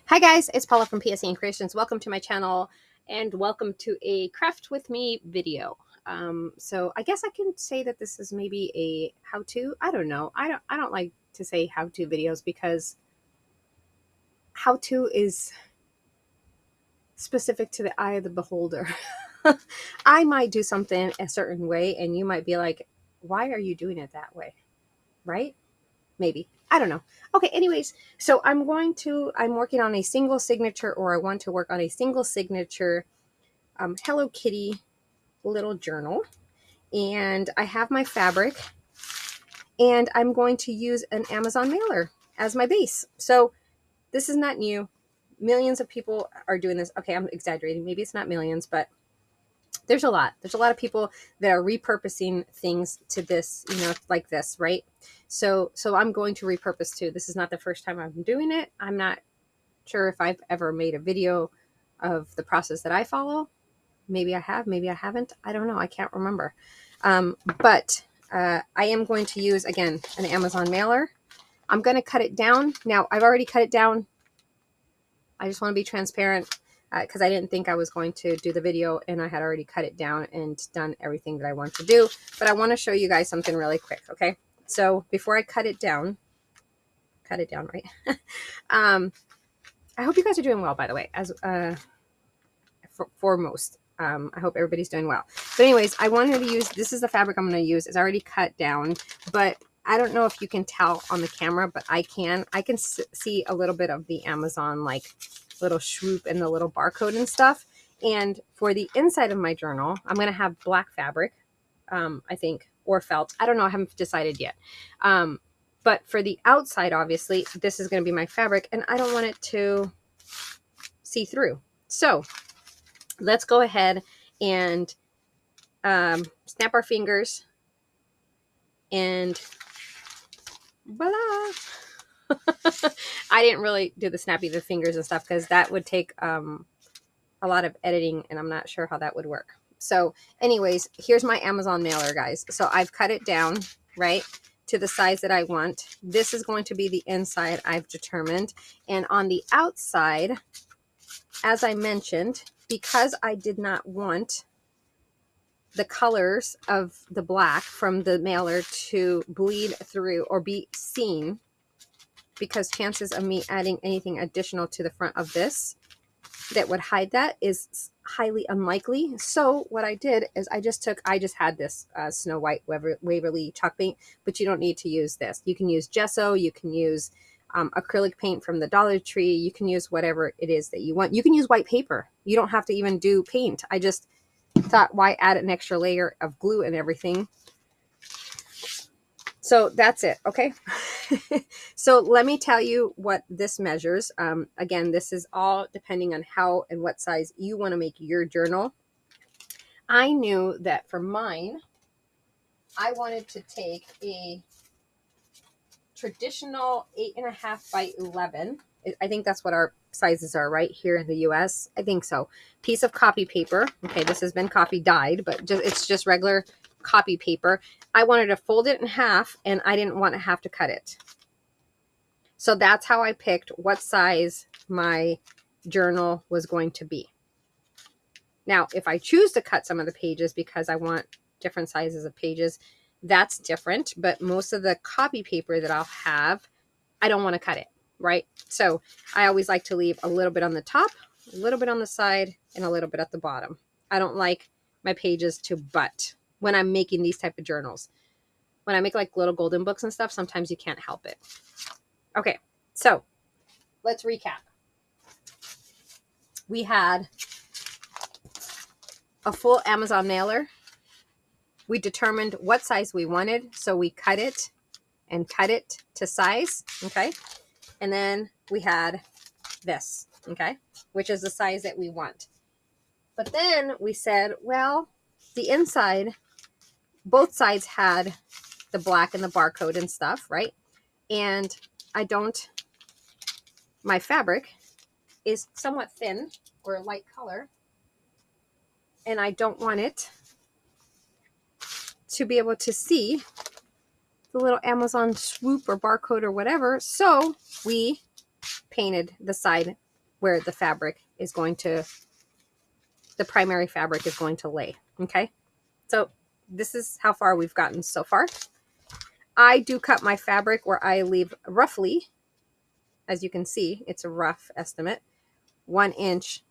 Hi guys, it's Paula from PSENCreations. Welcome to my channel and welcome to a craft with me video. So I guess I can say that this is maybe a how-to. I don't know. I don't like to say how-to videos because how-to is specific to the eye of the beholder. I might do something a certain way and you might be like, why are you doing it that way? Right? Maybe. I don't know. Okay, anyways, so I'm working on a single signature, or I want to work on a single signature Hello Kitty little journal. And I have my fabric, and I'm going to use an Amazon mailer as my base. So this is not new. Millions of people are doing this. Okay, I'm exaggerating. Maybe it's not millions, but there's a lot of people that are repurposing things to this, like this, right? So I'm going to repurpose too. This is not the first time I'm doing it. I'm not sure if I've ever made a video of the process that I follow. Maybe I have, maybe I haven't. I don't know. I can't remember. But I am going to use, again, an Amazon mailer. I'm going to cut it down. Now, I've already cut it down. I just want to be transparent because I didn't think I was going to do the video, and I had already cut it down and done everything that I want to do. But I want to show you guys something really quick, okay? So before I cut it down, right? I hope you guys are doing well, by the way, as foremost. I hope everybody's doing well. But anyways, I wanted to use, this is the fabric I'm going to use. It's already cut down, but I don't know if you can tell on the camera, but I can see a little bit of the Amazon, like little swoop and the little barcode and stuff. And for the inside of my journal, I'm going to have black fabric, I think, or felt. I don't know. I haven't decided yet. But for the outside, obviously, this is going to be my fabric, and I don't want it to see through. So let's go ahead and snap our fingers and voila. I didn't really do the snappy the fingers and stuff because that would take a lot of editing, and I'm not sure how that would work. So anyways, here's my Amazon mailer, guys. So I've cut it down, right, to the size that I want. This is going to be the inside, I've determined. And on the outside, as I mentioned, because I did not want the colors of the black from the mailer to bleed through or be seen, because chances of me adding anything additional to the front of this that would hide that is highly unlikely. So what I did is I just had this Snow White Waverly chalk paint, but you don't need to use this. You can use gesso, you can use acrylic paint from the Dollar Tree, you can use whatever it is that you want. You can use white paper. You don't have to even do paint. I just thought, why add an extra layer of glue and everything? So that's it, okay? So let me tell you what this measures. Again, this is all depending on how and what size you want to make your journal. I knew that for mine, I wanted to take a traditional 8.5 by 11. I think that's what our sizes are right here in the US. I think so. Piece of copy paper. Okay, this has been copy dyed, but it's just regular copy paper. I wanted to fold it in half, and I didn't want to have to cut it. So that's how I picked what size my journal was going to be. Now, if I choose to cut some of the pages because I want different sizes of pages, that's different. But most of the copy paper that I'll have, I don't want to cut it, right? So I always like to leave a little bit on the top, a little bit on the side, and a little bit at the bottom. I don't like my pages to butt when I'm making these type of journals. When I make like little golden books and stuff, sometimes you can't help it. Okay, so let's recap. We had a full Amazon mailer. We determined what size we wanted, so we cut it and cut it to size, okay? And then we had this, okay, which is the size that we want. But then we said, well, the inside, both sides had the black and the barcode and stuff, right? And my fabric is somewhat thin or a light color, and I don't want it to be able to see the little Amazon swoop or barcode or whatever. So we painted the side where the fabric is going to, the primary fabric is going to lay. Okay. So this is how far we've gotten so far. I do cut my fabric where I leave roughly, as you can see, it's a rough estimate, 1 inch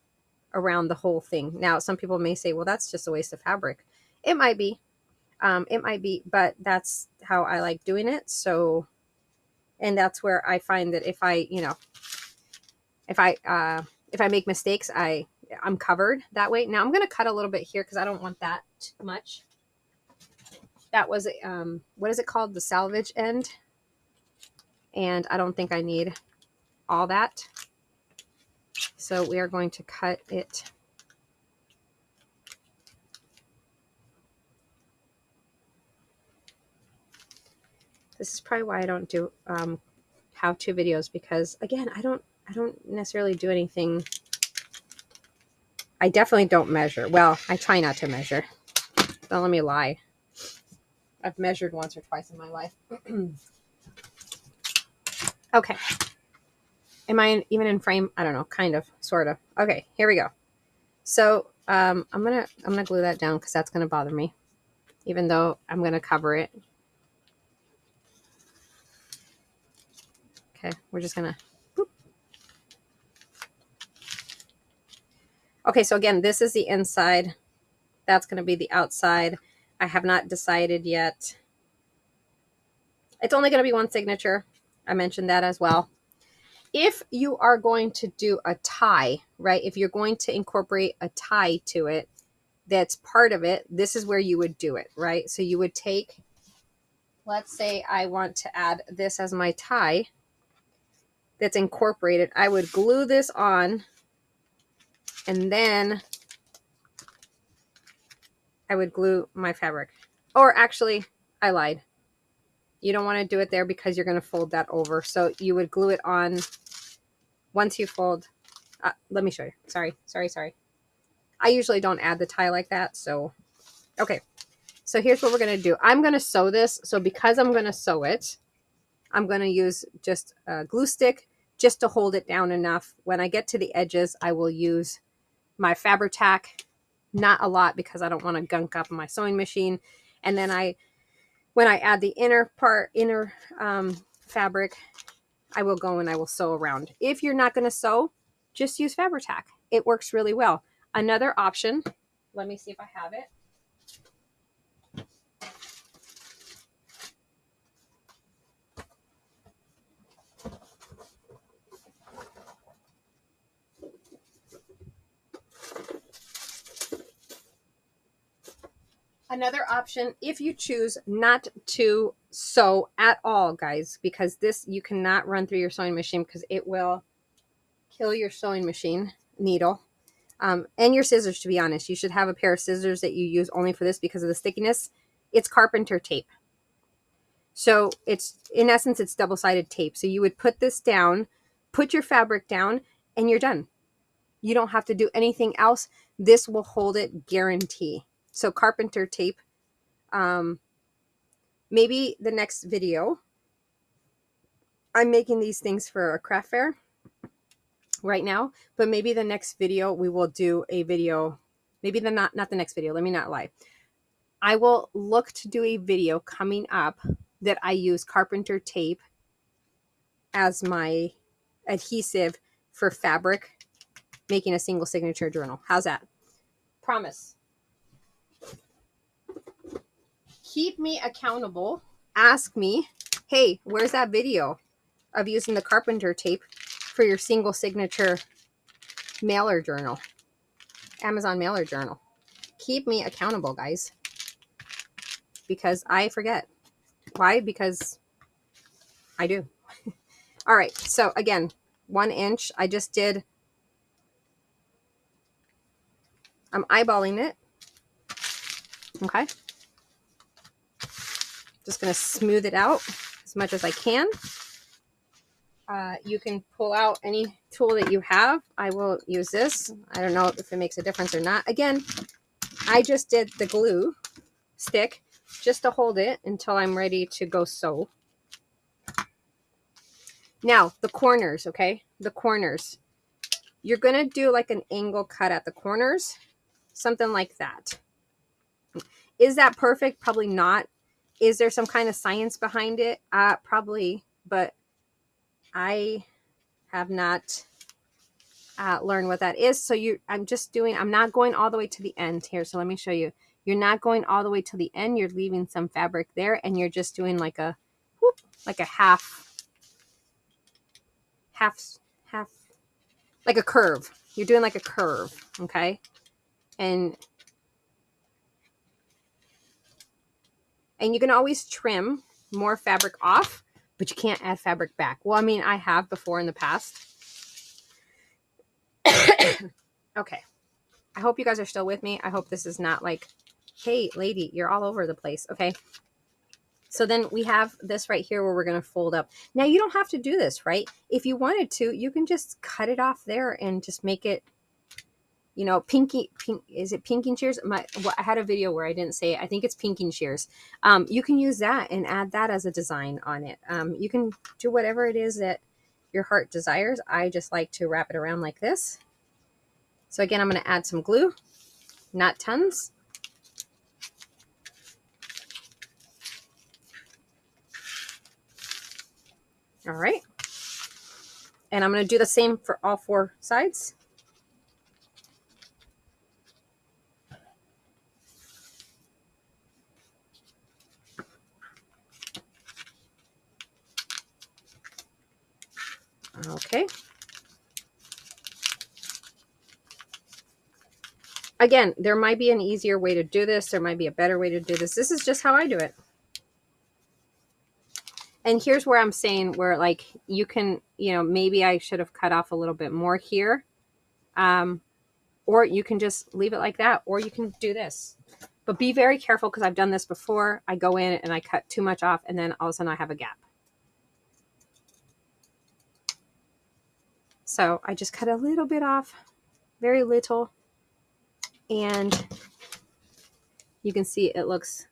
around the whole thing. Now, some people may say, well, that's just a waste of fabric. It might be. It might be, but that's how I like doing it. So, and that's where I find that if I, you know, if I make mistakes, I'm covered that way. Now I'm going to cut a little bit here because I don't want that too much. That was, what is it called? The salvage end. And I don't think I need all that. So we are going to cut it. This is probably why I don't do how-to videos, because again, I don't necessarily do anything. I definitely don't measure. Well, I try not to measure. Don't let me lie. I've measured once or twice in my life. Okay. Am I even in frame? I don't know. Kind of, sort of. Okay, here we go. So I'm gonna glue that down because that's gonna bother me, even though I'm gonna cover it. Okay, we're just gonna. Boop. Okay, so again, this is the inside. That's gonna be the outside. I have not decided yet. It's only gonna be one signature. I mentioned that as well. If you are going to do a tie, right? If you're going to incorporate a tie to it, that's part of it. This is where you would do it, right? So you would take, let's say I want to add this as my tie that's incorporated. I would glue this on, and then I would glue my fabric. Or actually, I lied. You don't want to do it there because you're going to fold that over. So you would glue it on once you fold. Let me show you. Sorry. I usually don't add the tie like that. So, okay. So here's what we're going to do. I'm going to sew this. So because I'm going to sew it, I'm going to use just a glue stick just to hold it down enough. When I get to the edges, I will use my Fabri-Tac. Not a lot because I don't want to gunk up my sewing machine. And then when I add the inner fabric, I will go and I will sew around. If you're not going to sew, just use Fabri-Tac. It works really well. Another option, let me see if I have it. Another option, if you choose not to sew at all, guys, because this you cannot run through your sewing machine because it will kill your sewing machine needle. And your scissors, to be honest. You should have a pair of scissors that you use only for this because of the stickiness. It's carpenter tape. So it's, in essence, it's double-sided tape. So you would put this down, put your fabric down, and you're done. You don't have to do anything else. This will hold it, guarantee. So carpenter tape. Maybe the next video, I'm making these things for a craft fair right now, but maybe the next video we will do a video, maybe not the next video, let me not lie. I will look to do a video coming up that I use carpenter tape as my adhesive for fabric, making a single signature journal. How's that? Promise. Keep me accountable. Ask me, hey, where's that video of using the carpenter tape for your single signature mailer journal, Amazon mailer journal? Keep me accountable, guys, because I forget. Why? Because I do. All right. So again, 1 inch. I just did. I'm eyeballing it. Okay. Just going to smooth it out as much as I can. You can pull out any tool that you have. I will use this. I don't know if it makes a difference or not. Again, I just did the glue stick just to hold it until I'm ready to go sew. Now, the corners, okay? The corners. you're going to do like an angle cut at the corners, something like that. Is that perfect? Probably not. Is there some kind of science behind it? Probably, but I have not learned what that is. So I'm not going all the way to the end here. So let me show you. You're not going all the way to the end. You're leaving some fabric there, and you're just doing like a half, like a curve. You're doing like a curve, okay? And you can always trim more fabric off, but you can't add fabric back. Well, I mean, I have before in the past. Okay. I hope you guys are still with me. I hope this is not like, hey, lady, you're all over the place. Okay. So then we have this right here where we're going to fold up. Now, you don't have to do this, right? If you wanted to, you can just cut it off there and just make it, you know, is it pinking shears? I had a video where I didn't say it. I think it's pinking shears. You can use that and add that as a design on it. You can do whatever it is that your heart desires. I just like to wrap it around like this. So again, I'm going to add some glue, not tons. All right. And I'm going to do the same for all 4 sides. Okay. Again, there might be an easier way to do this. There might be a better way to do this. This is just how I do it. And here's where I'm saying where like you can, you know, maybe I should have cut off a little bit more here. Or you can just leave it like that, or you can do this. But be very careful because I've done this before. I go in and I cut too much off and then all of a sudden I have a gap. So I just cut a little bit off, very little. And you can see it looks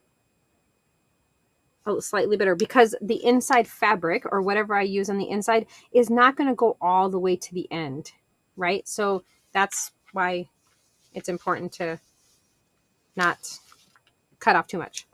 slightly better because the inside fabric or whatever I use on the inside is not going to go all the way to the end, right? So that's why it's important to not cut off too much.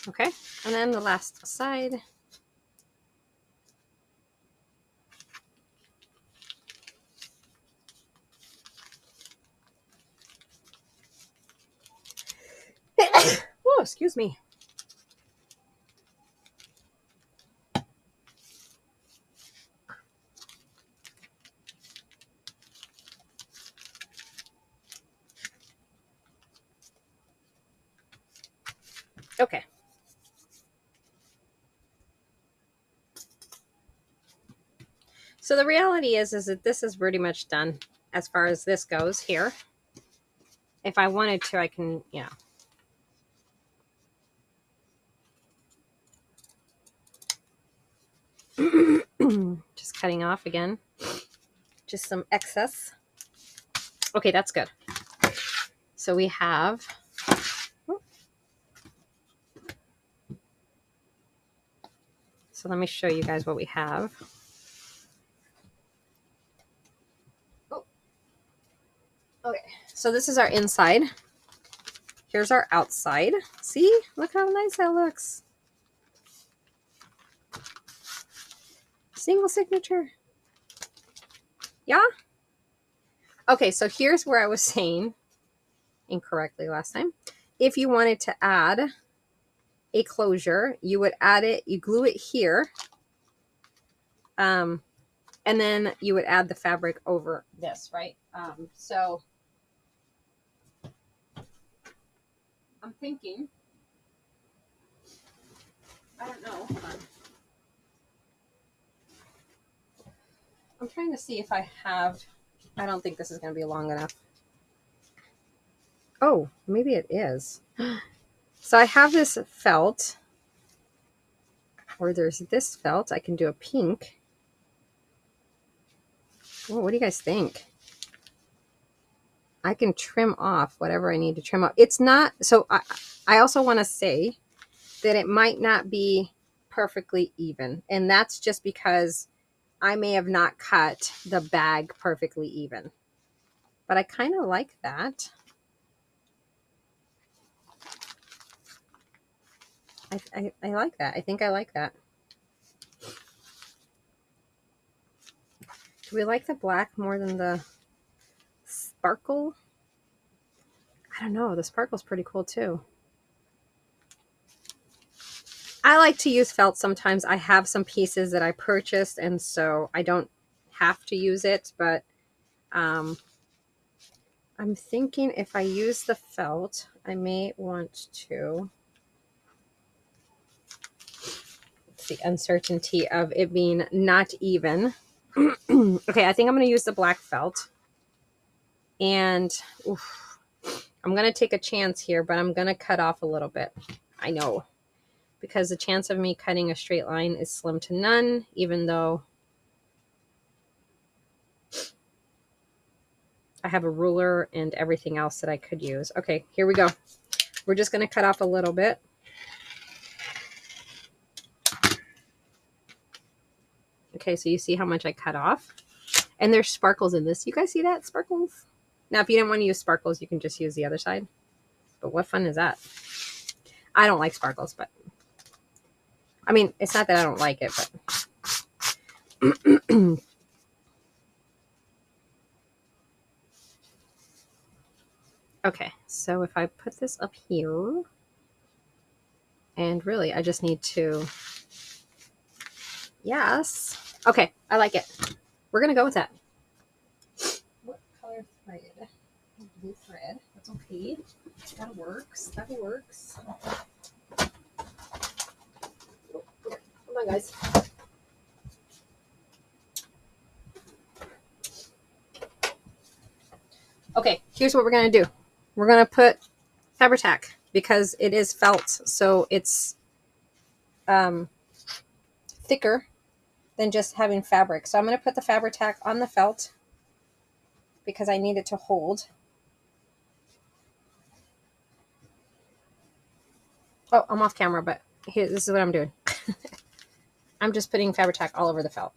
Okay, and then the last side. Oh, excuse me. Okay. So the reality is that this is pretty much done as far as this goes here. If I wanted to, I can, you know, just cutting off again, just some excess. Okay, that's good. So we have, so let me show you guys what we have. Oh, okay. So this is our inside. Here's our outside. See, look how nice that looks. Single signature. Yeah. Okay, so here's where I was saying incorrectly last time. If you wanted to add a closure, you would add it, you glue it here, and then you would add the fabric over this, right? So I'm thinking, I don't know, hold on. to see if I have, I don't think this is going to be long enough. Oh, maybe it is. So I have this felt, or there's this felt. I can do a pink. Oh, what do you guys think? I can trim off whatever I need to trim off. It's not, so I also want to say that it might not be perfectly even. And that's just because I may have not cut the bag perfectly even. But I kind of like that. I like that. I think I like that. Do we like the black more than the sparkle? I don't know. The sparkle's pretty cool too. I like to use felt sometimes. I have some pieces that I purchased, and so I don't have to use it, but I'm thinking if I use the felt, I may want to. It's the uncertainty of it being not even. Okay, I think I'm going to use the black felt. And oof, I'm going to take a chance here, but I'm going to cut off a little bit. I know. Because the chance of me cutting a straight line is slim to none, even though I have a ruler and everything else that I could use. Okay, here we go. We're just going to cut off a little bit. Okay, so you see how much I cut off? And there's sparkles in this. You guys see that? Sparkles? Now, if you didn't want to use sparkles, you can just use the other side. But what fun is that? I don't like sparkles, but... I mean, it's not that I don't like it, but... Okay, so if I put this up here... And really, I just need to... Yes. Okay, I like it. We're going to go with that. What color thread? Blue thread. That's okay. That works. That works. Come on, guys. Okay, here's what we're going to do. We're going to put Fabri-Tac because it is felt, so it's thicker than just having fabric. So I'm going to put the Fabri-Tac on the felt because I need it to hold. Oh, I'm off camera, but here, this is what I'm doing. I'm just putting Fabri-Tac all over the felt.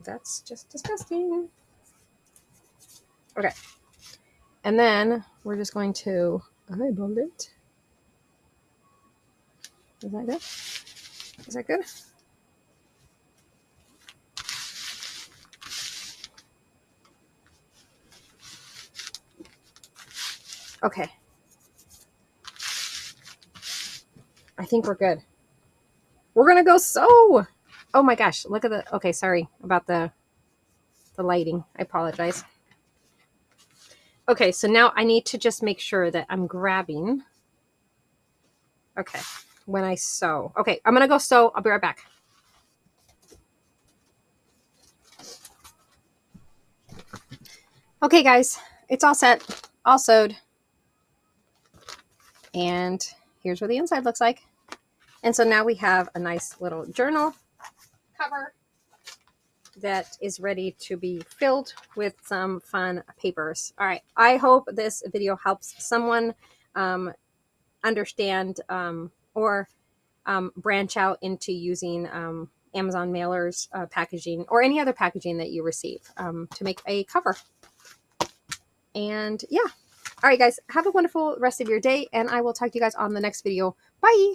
That's just disgusting. Okay. And then we're just going to eyeball it. Is that good? Is that good? Okay. I think we're good. We're going to go sew. Oh my gosh. Look at the... Okay, sorry about the lighting. I apologize. Okay, so now I need to just make sure that I'm grabbing. Okay, when I sew. Okay, I'm going to go sew. I'll be right back. Okay, guys. It's all set. All sewed. And here's what the inside looks like. And so now we have a nice little journal cover that is ready to be filled with some fun papers. All right. I hope this video helps someone understand or branch out into using Amazon mailers, packaging, or any other packaging that you receive to make a cover. And yeah. All right, guys. Have a wonderful rest of your day, and I will talk to you guys on the next video. Bye.